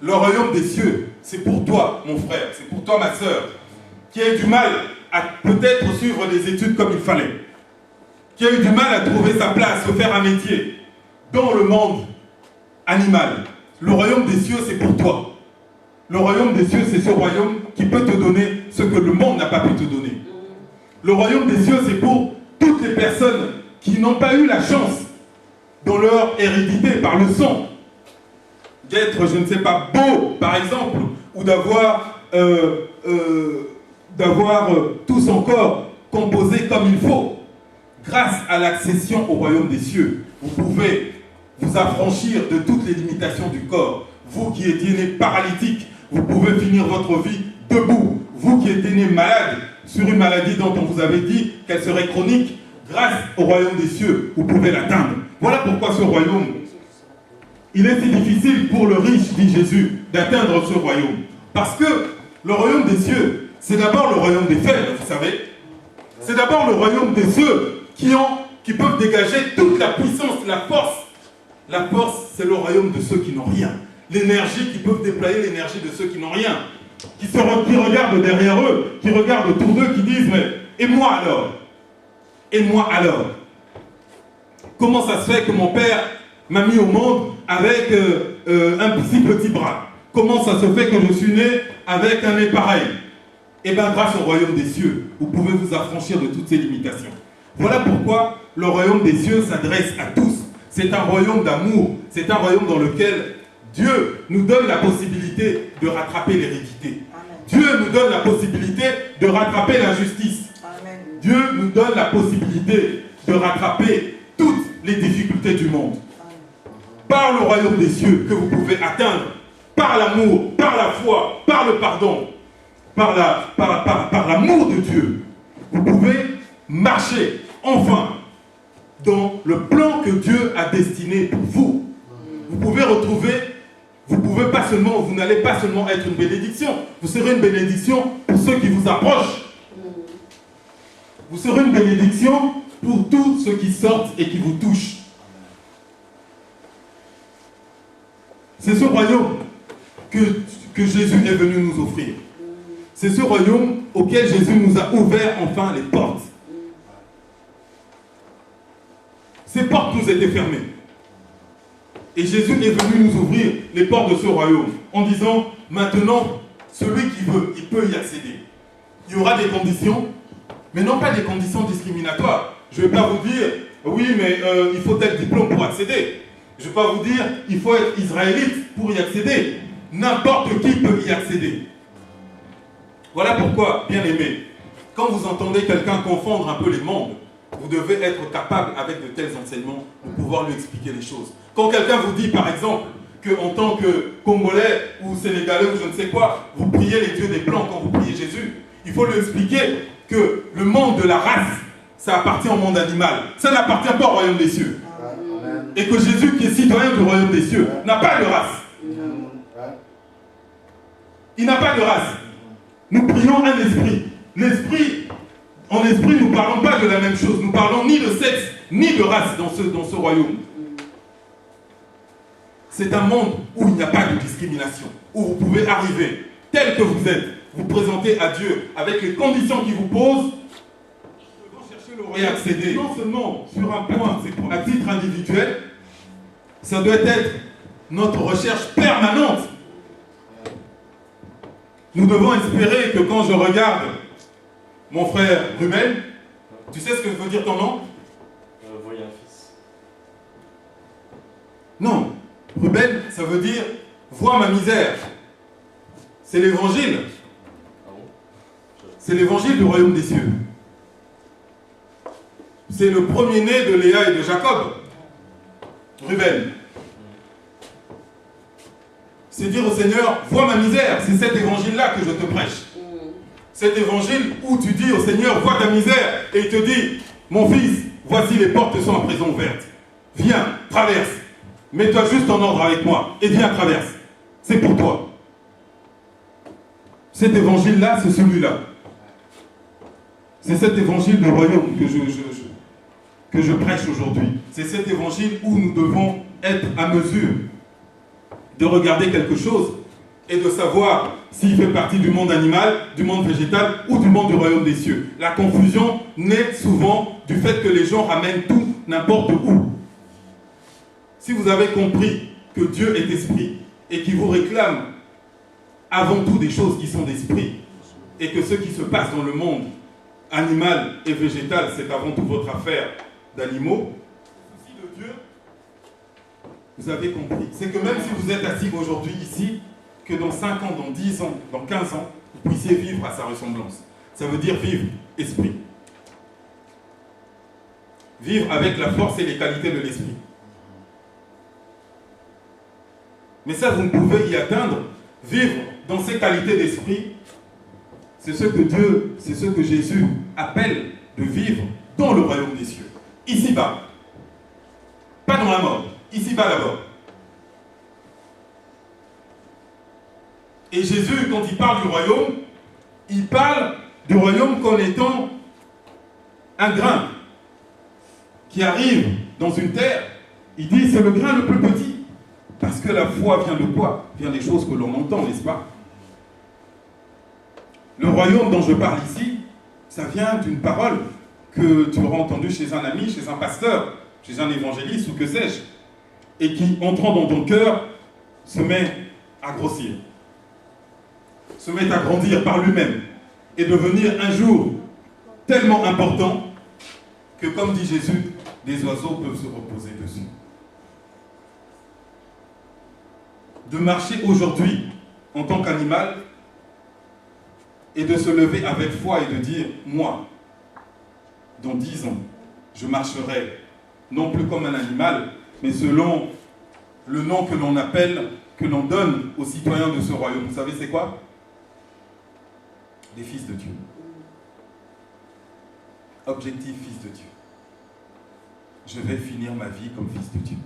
Le royaume des cieux, c'est pour toi, mon frère, c'est pour toi, ma sœur, qui a eu du mal à peut-être suivre des études comme il fallait, qui a eu du mal à trouver sa place, se faire un métier dans le monde animal. Le royaume des cieux, c'est pour toi. Le royaume des cieux, c'est ce royaume qui peut te donner ce que le monde n'a pas pu te donner. Le royaume des cieux, c'est pour toutes les personnes qui n'ont pas eu la chance, dans leur hérédité, par le sang, d'être, je ne sais pas, beau, par exemple, ou d'avoir tout son corps composé comme il faut. Grâce à l'accession au royaume des cieux, vous pouvez vous affranchir de toutes les limitations du corps. Vous qui étiez né paralytique, vous pouvez finir votre vie debout. Vous qui étiez né malade, sur une maladie dont on vous avait dit qu'elle serait chronique, grâce au royaume des cieux, vous pouvez l'atteindre. Voilà pourquoi ce royaume, il est si difficile pour le riche, dit Jésus, d'atteindre ce royaume. Parce que le royaume des cieux, c'est d'abord le royaume des faibles, vous savez. C'est d'abord le royaume de ceux qui peuvent dégager toute la puissance, la force. La force, c'est le royaume de ceux qui n'ont rien. L'énergie, qui peuvent déployer l'énergie de ceux qui n'ont rien. Qui regardent derrière eux, qui regardent autour d'eux, qui disent, mais, et moi alors? Et moi alors? Comment ça se fait que mon père m'a mis au monde avec un si petit bras? Comment ça se fait que je suis né avec un nez pareil? Eh bien, grâce au royaume des cieux, vous pouvez vous affranchir de toutes ces limitations. Voilà pourquoi le royaume des cieux s'adresse à tous. C'est un royaume d'amour. C'est un royaume dans lequel Dieu nous donne la possibilité de rattraper l'hérédité. Dieu nous donne la possibilité de rattraper l'injustice. Dieu nous donne la possibilité de rattraper toutes les difficultés du monde. Par le royaume des cieux que vous pouvez atteindre, par l'amour, par la foi, par le pardon, par l'amour de Dieu, vous pouvez marcher enfin dans le plan que Dieu a destiné pour vous. Vous pouvez retrouver, vous n'allez pas seulement être une bénédiction, vous serez une bénédiction pour ceux qui vous approchent. Vous serez une bénédiction pour tous ceux qui sortent et qui vous touchent. C'est ce royaume que Jésus est venu nous offrir. C'est ce royaume auquel Jésus nous a ouvert enfin les portes. Ces portes nous étaient fermées. Et Jésus est venu nous ouvrir les portes de ce royaume en disant, maintenant, celui qui veut, il peut y accéder. Il y aura des conditions, mais non pas des conditions discriminatoires. Je ne vais pas vous dire, oui, mais il faut tel diplôme pour accéder. Je ne vais pas vous dire, il faut être israélite pour y accéder. N'importe qui peut y accéder. Voilà pourquoi, bien aimé, quand vous entendez quelqu'un confondre un peu les mondes, vous devez être capable, avec de tels enseignements, de pouvoir lui expliquer les choses. Quand quelqu'un vous dit, par exemple, qu'en tant que Congolais ou Sénégalais ou je ne sais quoi, vous priez les dieux des Blancs quand vous priez Jésus, il faut lui expliquer que le monde de la race, ça appartient au monde animal. Ça n'appartient pas au royaume des cieux. Et que Jésus, qui est citoyen du royaume des cieux, n'a pas de race. Il n'a pas de race. Nous prions un esprit. L'esprit, en esprit, nous ne parlons pas de la même chose. Nous parlons ni de sexe, ni de race dans ce royaume. C'est un monde où il n'y a pas de discrimination, où vous pouvez arriver tel que vous êtes, vous présenter à Dieu avec les conditions qu'il vous pose, et accéder non seulement sur un point, à titre individuel, ça doit être notre recherche permanente. Nous devons espérer que quand je regarde mon frère Ruben, tu sais ce que veut dire ton nom? Voyez un fils. Non, Ruben, ça veut dire vois ma misère. C'est l'évangile. Ah bon? C'est l'évangile du royaume des cieux. C'est le premier-né de Léa et de Jacob. Ruben. C'est dire au Seigneur, vois ma misère. C'est cet évangile-là que je te prêche. Cet évangile où tu dis au Seigneur, vois ta misère. Et il te dit, mon fils, voici les portes te sont à présent ouvertes. Viens, traverse. Mets-toi juste en ordre avec moi. Et viens, traverse. C'est pour toi. Cet évangile-là, c'est celui-là. C'est cet évangile du royaume que je prêche aujourd'hui. C'est cet évangile où nous devons être à mesure de regarder quelque chose et de savoir s'il fait partie du monde animal, du monde végétal ou du monde du royaume des cieux. La confusion naît souvent du fait que les gens ramènent tout n'importe où. Si vous avez compris que Dieu est esprit et qu'il vous réclame avant tout des choses qui sont d'esprit, et que ce qui se passe dans le monde animal et végétal, c'est avant tout votre affaire d'animaux, le souci de Dieu, vous avez compris. C'est que même si vous êtes assis aujourd'hui ici, que dans 5 ans, dans 10 ans, dans 15 ans, vous puissiez vivre à sa ressemblance. Ça veut dire vivre esprit. Vivre avec la force et les qualités de l'esprit. Mais ça, vous ne pouvez y atteindre. Vivre dans ces qualités d'esprit, c'est ce que Dieu, c'est ce que Jésus appelle de vivre dans le royaume des cieux. Ici-bas. Pas dans la mort. Ici-bas d'abord. Et Jésus, quand il parle du royaume, il parle du royaume comme étant un grain qui arrive dans une terre. Il dit c'est le grain le plus petit. Parce que la foi vient de quoi? Vient des choses que l'on entend, n'est-ce pas? Le royaume dont je parle ici, ça vient d'une parole que tu auras entendue chez un ami, chez un pasteur, chez un évangéliste ou que sais-je, et qui, entrant dans ton cœur, se met à grossir, se met à grandir par lui-même et devenir un jour tellement important que, comme dit Jésus, des oiseaux peuvent se reposer dessus. De marcher aujourd'hui en tant qu'animal et de se lever avec foi et de dire, moi, dans 10 ans, je marcherai non plus comme un animal, mais selon le nom que l'on appelle, que l'on donne aux citoyens de ce royaume. Vous savez c'est quoi? Des fils de Dieu. Objectif fils de Dieu. Je vais finir ma vie comme fils de Dieu.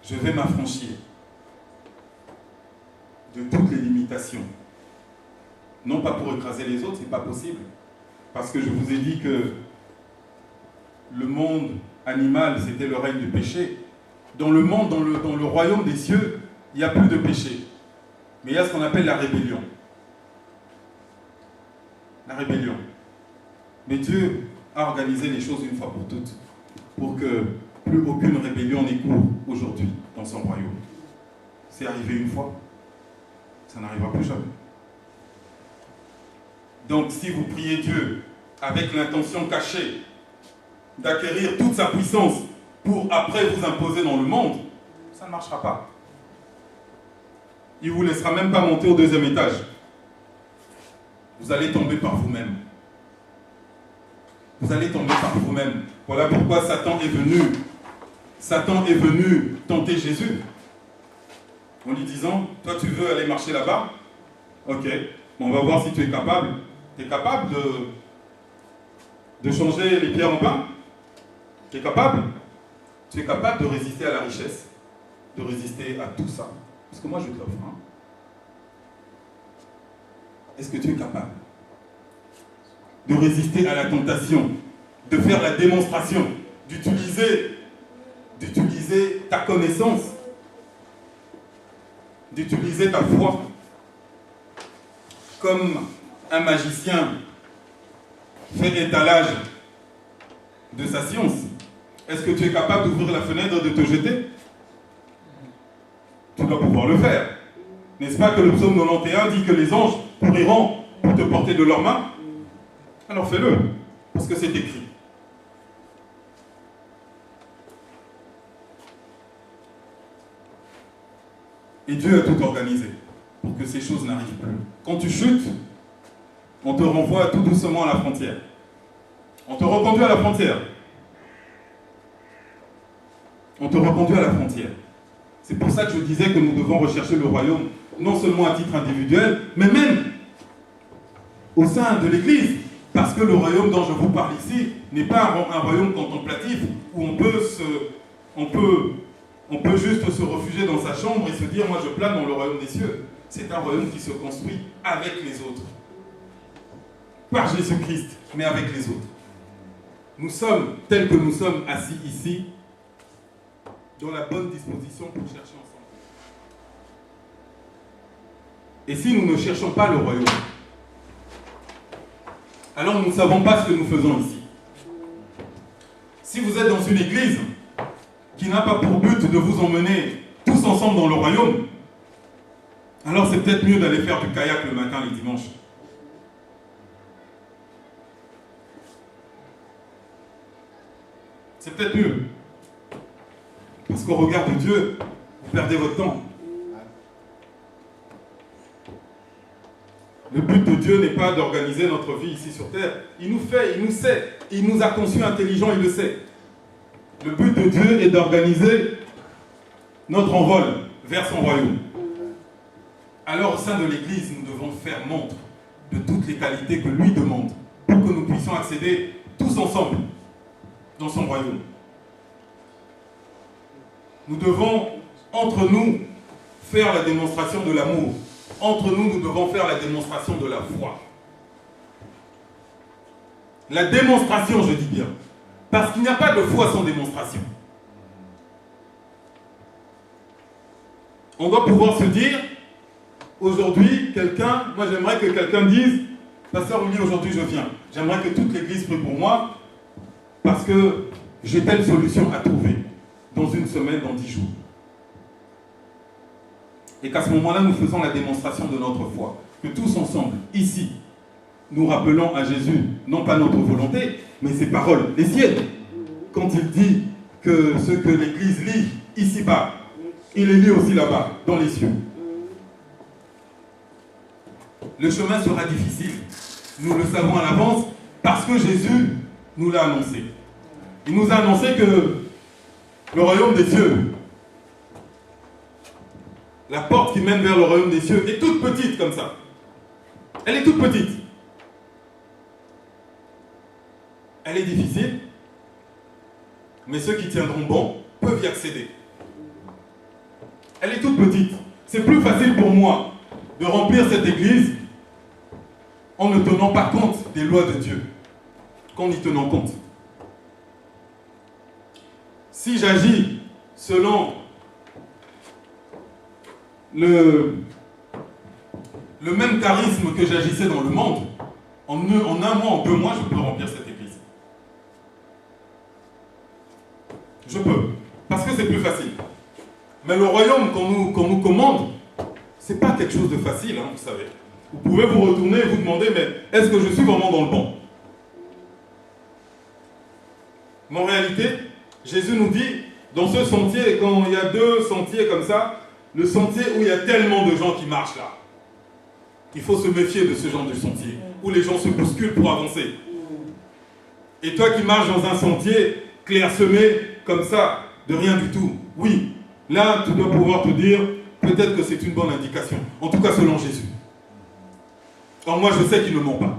Je vais m'affranchir de toutes les limitations. Non pas pour écraser les autres, c'est pas possible. Parce que je vous ai dit que le monde animal, c'était le règne du péché. Dans le monde, dans le royaume des cieux, il n'y a plus de péché. Mais il y a ce qu'on appelle la rébellion. La rébellion. Mais Dieu a organisé les choses une fois pour toutes, pour que plus aucune rébellion n'ait cours aujourd'hui dans son royaume. C'est arrivé une fois, ça n'arrivera plus jamais. Donc si vous priez Dieu avec l'intention cachée d'acquérir toute sa puissance pour après vous imposer dans le monde, ça ne marchera pas. Il ne vous laissera même pas monter au 2e étage. Vous allez tomber par vous-même. Vous allez tomber par vous-même. Voilà pourquoi Satan est venu. Satan est venu tenter Jésus en lui disant, toi tu veux aller marcher là-bas? Ok, on va voir si tu es capable. Tu es capable de changer les pierres en pain? Tu es capable? Tu es capable de résister à la richesse, de résister à tout ça? Parce que moi je te l'offre. Hein? Est-ce que tu es capable de résister à la tentation, de faire la démonstration, d'utiliser ta connaissance, d'utiliser ta foi comme un magicien fait étalage de sa science? Est-ce que tu es capable d'ouvrir la fenêtre et de te jeter? Tu dois pouvoir le faire. N'est-ce pas que le psaume 91 dit que les anges couriront pour te porter de leurs mains? Alors fais-le, parce que c'est écrit. Et Dieu a tout organisé pour que ces choses n'arrivent plus. Quand tu chutes, on te renvoie tout doucement à la frontière. On te reconduit à la frontière. On te reconduit à la frontière. C'est pour ça que je disais que nous devons rechercher le royaume, non seulement à titre individuel, mais même au sein de l'Église. Parce que le royaume dont je vous parle ici n'est pas un royaume contemplatif où on peut juste se réfugier dans sa chambre et se dire « moi je plane dans le royaume des cieux ». C'est un royaume qui se construit avec les autres. Par Jésus-Christ, mais avec les autres. Nous sommes, tels que nous sommes assis ici, dans la bonne disposition pour chercher ensemble. Et si nous ne cherchons pas le royaume, alors nous ne savons pas ce que nous faisons ici. Si vous êtes dans une église qui n'a pas pour but de vous emmener tous ensemble dans le royaume, alors c'est peut-être mieux d'aller faire du kayak le matin, les dimanches. C'est peut-être mieux. Parce qu'au regard de Dieu, vous perdez votre temps. Le but de Dieu n'est pas d'organiser notre vie ici sur terre. Il nous fait, il nous sait. Il nous a conçus intelligents, il le sait. Le but de Dieu est d'organiser notre envol vers son royaume. Alors au sein de l'Église, nous devons faire montre de toutes les qualités que lui demande pour que nous puissions accéder tous ensemble dans son royaume. Nous devons, entre nous, faire la démonstration de l'amour. Entre nous, nous devons faire la démonstration de la foi. La démonstration, je dis bien. Parce qu'il n'y a pas de foi sans démonstration. On doit pouvoir se dire, aujourd'hui, moi j'aimerais que quelqu'un dise, Pasteur Uli, aujourd'hui je viens. J'aimerais que toute l'Église prie pour moi, parce que j'ai telle solution à trouver, dans une semaine, dans 10 jours. Et qu'à ce moment-là, nous faisons la démonstration de notre foi. Que tous ensemble, ici, nous rappelons à Jésus, non pas notre volonté, mais ses paroles, les siennes. Quand il dit que ce que l'Église lit ici-bas, il les lit aussi là-bas, dans les cieux. Le chemin sera difficile. Nous le savons à l'avance, parce que Jésus nous l'a annoncé. Il nous a annoncé que le royaume des cieux, la porte qui mène vers le royaume des cieux est toute petite comme ça. Elle est toute petite. Elle est difficile, mais ceux qui tiendront bon peuvent y accéder. Elle est toute petite. C'est plus facile pour moi de remplir cette église en ne tenant pas compte des lois de Dieu qu'en y tenant compte. Si j'agis selon le même charisme que j'agissais dans le monde, en un mois, en 2 mois, je peux remplir cette église. Je peux, parce que c'est plus facile. Mais le royaume qu'on nous commande, c'est pas quelque chose de facile, hein, vous savez. Vous pouvez vous retourner et vous demander, mais est-ce que je suis vraiment dans le bon? Mais en réalité, Jésus nous dit, dans ce sentier, quand il y a 2 sentiers comme ça, le sentier où il y a tellement de gens qui marchent là, il faut se méfier de ce genre de sentier, où les gens se bousculent pour avancer. Et toi qui marches dans un sentier clairsemé, comme ça, de rien du tout, oui, là tu dois pouvoir te dire, peut-être que c'est une bonne indication, en tout cas selon Jésus. Or moi je sais qu'il ne ment pas.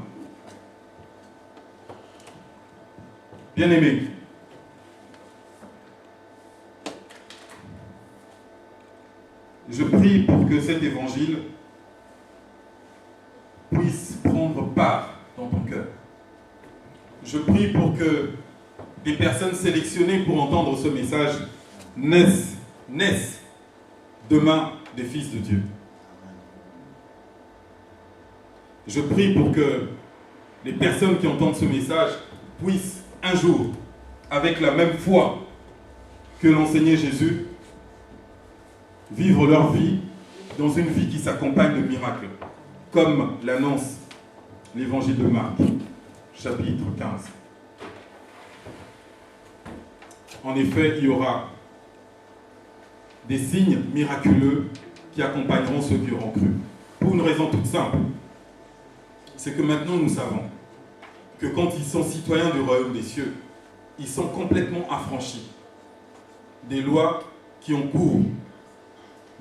Bien-aimés, je prie pour que cet évangile puisse prendre part dans ton cœur. Je prie pour que des personnes sélectionnées pour entendre ce message naissent demain des fils de Dieu. Je prie pour que les personnes qui entendent ce message puissent un jour, avec la même foi que l'enseignait Jésus, vivre leur vie dans une vie qui s'accompagne de miracles, comme l'annonce l'évangile de Marc, chapitre 15. En effet, il y aura des signes miraculeux qui accompagneront ceux qui auront cru. Pour une raison toute simple, c'est que maintenant nous savons que quand ils sont citoyens du royaume des cieux, ils sont complètement affranchis des lois qui ont cours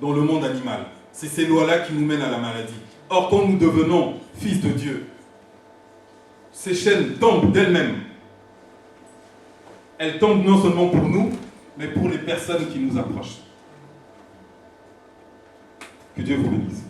dans le monde animal. C'est ces lois-là qui nous mènent à la maladie. Or, quand nous devenons fils de Dieu, ces chaînes tombent d'elles-mêmes. Elles tombent non seulement pour nous, mais pour les personnes qui nous approchent. Que Dieu vous bénisse.